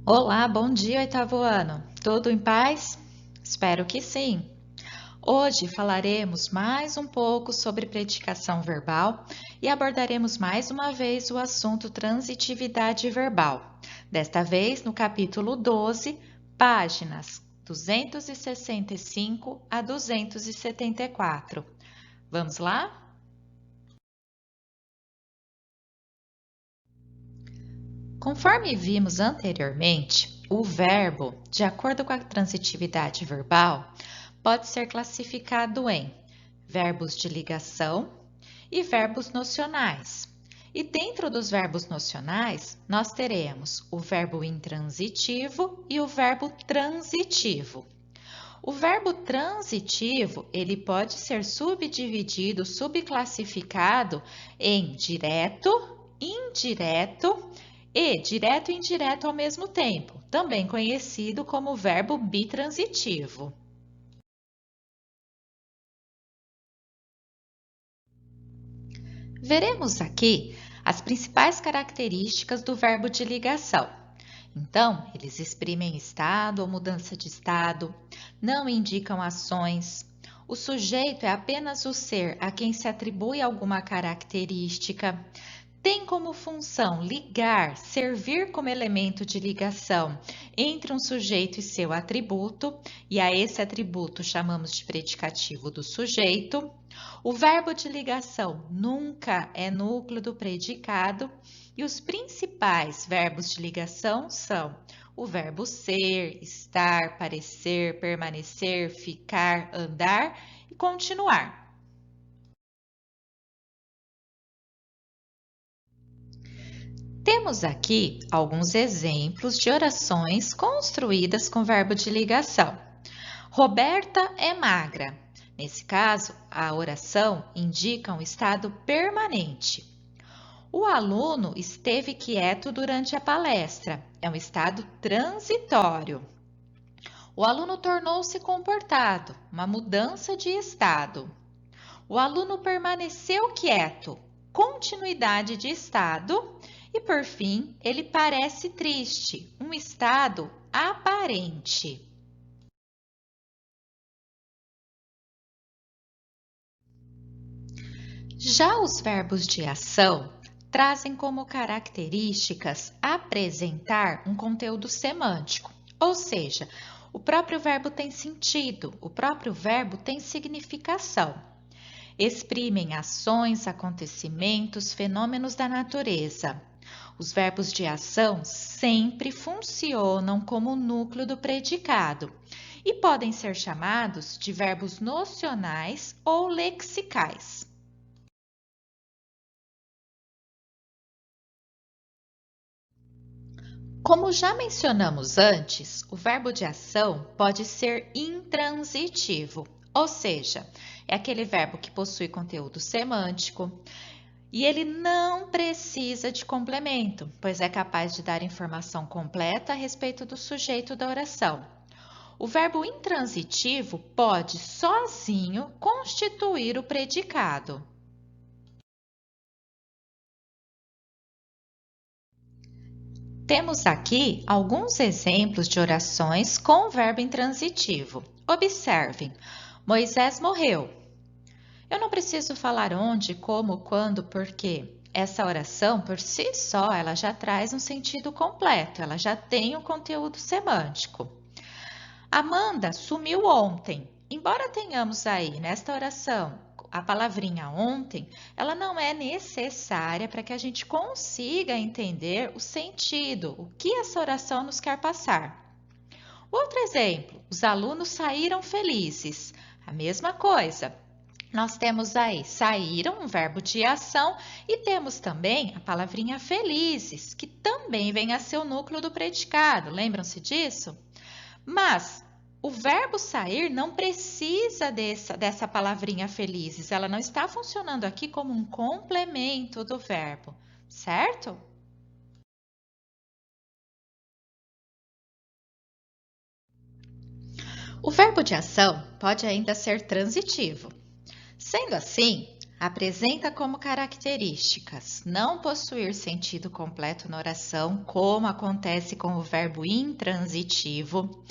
Olá, bom dia, oitavo ano. Tudo em paz? Espero que sim. Hoje falaremos mais um pouco sobre predicação verbal e abordaremos mais uma vez o assunto transitividade verbal. Desta vez no capítulo 12, páginas 265 a 274. Vamos lá? Conforme vimos anteriormente, o verbo, de acordo com a transitividade verbal, pode ser classificado em verbos de ligação e verbos nocionais. E dentro dos verbos nocionais, nós teremos o verbo intransitivo e o verbo transitivo. O verbo transitivo, ele pode ser subdividido, subclassificado em direto, indireto e direto e indireto ao mesmo tempo, também conhecido como verbo bitransitivo. Veremos aqui as principais características do verbo de ligação. Então, eles exprimem estado ou mudança de estado, não indicam ações. O sujeito é apenas o ser a quem se atribui alguma característica. Tem como função ligar, servir como elemento de ligação entre um sujeito e seu atributo, e a esse atributo chamamos de predicativo do sujeito. O verbo de ligação nunca é núcleo do predicado, e os principais verbos de ligação são o verbo ser, estar, parecer, permanecer, ficar, andar e continuar. Temos aqui alguns exemplos de orações construídas com verbo de ligação. Roberta é magra. Nesse caso, a oração indica um estado permanente. O aluno esteve quieto durante a palestra. É um estado transitório. O aluno tornou-se comportado, uma mudança de estado. O aluno permaneceu quieto, continuidade de estado. E por fim, ele parece triste, um estado aparente. Já os verbos de ação trazem como características apresentar um conteúdo semântico, ou seja, o próprio verbo tem sentido, o próprio verbo tem significação. Exprimem ações, acontecimentos, fenômenos da natureza. Os verbos de ação sempre funcionam como núcleo do predicado e podem ser chamados de verbos nocionais ou lexicais. Como já mencionamos antes, o verbo de ação pode ser intransitivo, ou seja, é aquele verbo que possui conteúdo semântico e ele não precisa de complemento, pois é capaz de dar informação completa a respeito do sujeito da oração. O verbo intransitivo pode sozinho constituir o predicado. Temos aqui alguns exemplos de orações com verbo intransitivo. Observem: Moisés morreu. Eu não preciso falar onde, como, quando, porquê. Essa oração, por si só, ela já traz um sentido completo, ela já tem um conteúdo semântico. Amanda sumiu ontem. Embora tenhamos aí nesta oração a palavrinha ontem, ela não é necessária para que a gente consiga entender o sentido, o que essa oração nos quer passar. Outro exemplo, os alunos saíram felizes. A mesma coisa. Nós temos aí saíram, um verbo de ação, e temos também a palavrinha felizes, que também vem a ser o núcleo do predicado. Lembram-se disso? Mas o verbo sair não precisa dessa palavrinha felizes. Ela não está funcionando aqui como um complemento do verbo, certo? O verbo de ação pode ainda ser transitivo. Sendo assim, Apresenta como características não possuir sentido completo na oração, como acontece com o verbo intransitivo.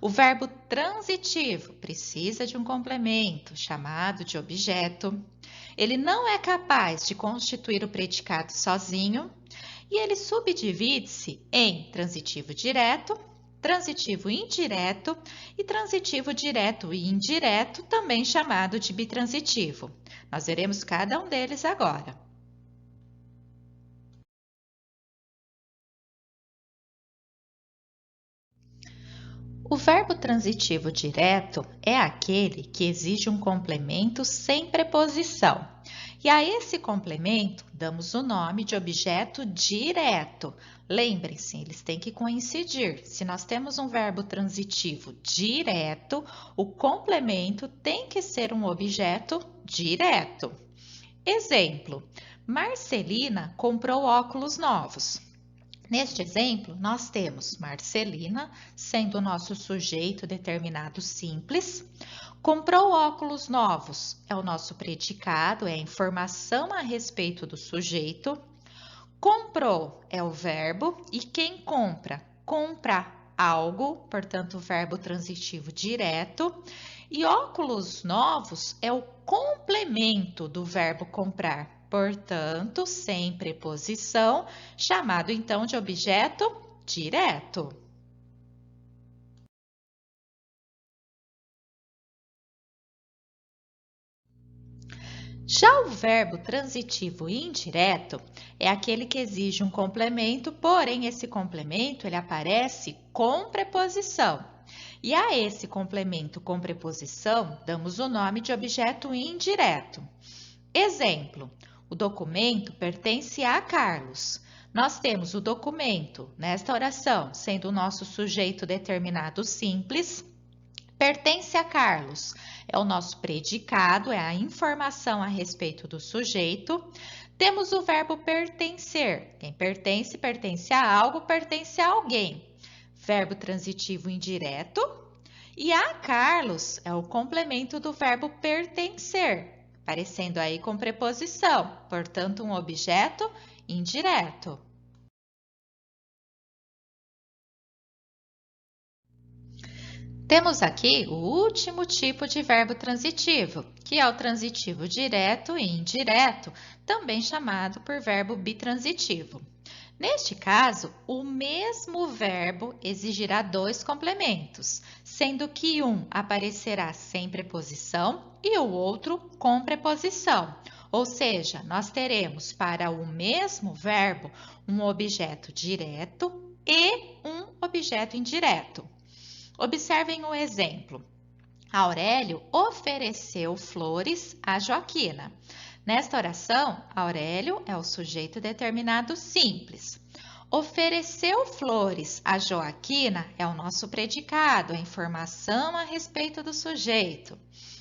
O verbo transitivo precisa de um complemento, chamado de objeto. Ele não é capaz de constituir o predicado sozinho e ele subdivide-se em transitivo direto, transitivo indireto e transitivo direto e indireto, também chamado de bitransitivo. Nós veremos cada um deles agora. O verbo transitivo direto é aquele que exige um complemento sem preposição. E a esse complemento damos o nome de objeto direto. Lembrem-se, eles têm que coincidir. Se nós temos um verbo transitivo direto, o complemento tem que ser um objeto direto. Exemplo: Marcelina comprou óculos novos. Neste exemplo, nós temos Marcelina, sendo o nosso sujeito determinado simples. Comprou óculos novos, é o nosso predicado, é a informação a respeito do sujeito. Comprou é o verbo e quem compra? Compra algo, portanto, o verbo transitivo direto. E óculos novos é o complemento do verbo comprar. Portanto, sem preposição, chamado então de objeto direto. Já o verbo transitivo indireto é aquele que exige um complemento, porém esse complemento ele aparece com preposição. E a esse complemento com preposição damos o nome de objeto indireto. Exemplo: o documento pertence a Carlos. Nós temos o documento, nesta oração, sendo o nosso sujeito determinado simples, pertence a Carlos. É o nosso predicado, é a informação a respeito do sujeito. Temos o verbo pertencer. Quem pertence, pertence a algo, pertence a alguém. Verbo transitivo indireto. E a Carlos é o complemento do verbo pertencer, aparecendo aí com preposição, portanto, um objeto indireto. Temos aqui o último tipo de verbo transitivo, que é o transitivo direto e indireto, também chamado por verbo bitransitivo. Neste caso, o mesmo verbo exigirá dois complementos, sendo que um aparecerá sem preposição e o outro com preposição. Ou seja, nós teremos para o mesmo verbo um objeto direto e um objeto indireto. Observem o exemplo. Aurélio ofereceu flores a Joaquina. Nesta oração, Aurélio é o sujeito determinado simples. Ofereceu flores a Joaquina é o nosso predicado, a informação a respeito do sujeito.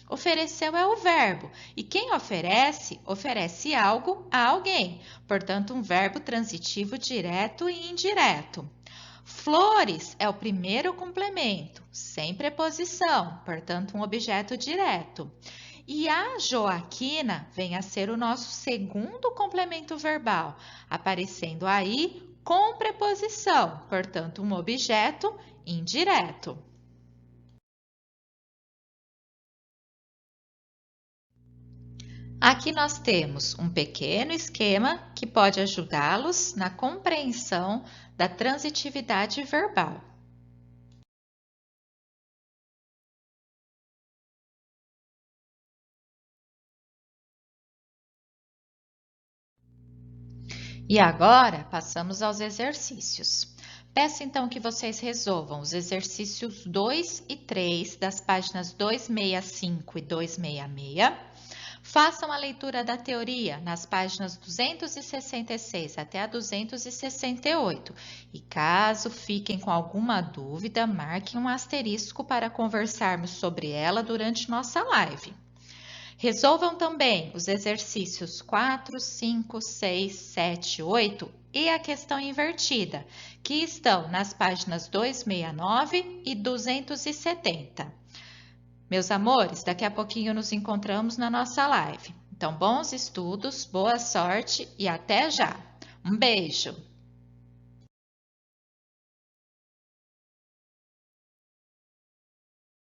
Ofereceu é o verbo e quem oferece, oferece algo a alguém, portanto, um verbo transitivo direto e indireto. Flores é o primeiro complemento, sem preposição, portanto, um objeto direto. E a Joaquina vem a ser o nosso segundo complemento verbal, aparecendo aí com preposição, portanto, um objeto indireto. Aqui nós temos um pequeno esquema que pode ajudá-los na compreensão da transitividade verbal. E agora, passamos aos exercícios. Peço então que vocês resolvam os exercícios 2 e 3 das páginas 265 e 266. Façam a leitura da teoria nas páginas 266 até a 268 e caso fiquem com alguma dúvida, marquem um asterisco para conversarmos sobre ela durante nossa live. Resolvam também os exercícios 4, 5, 6, 7, 8 e a questão invertida, que estão nas páginas 269 e 270. Meus amores, daqui a pouquinho nos encontramos na nossa live. Então, bons estudos, boa sorte e até já! Um beijo!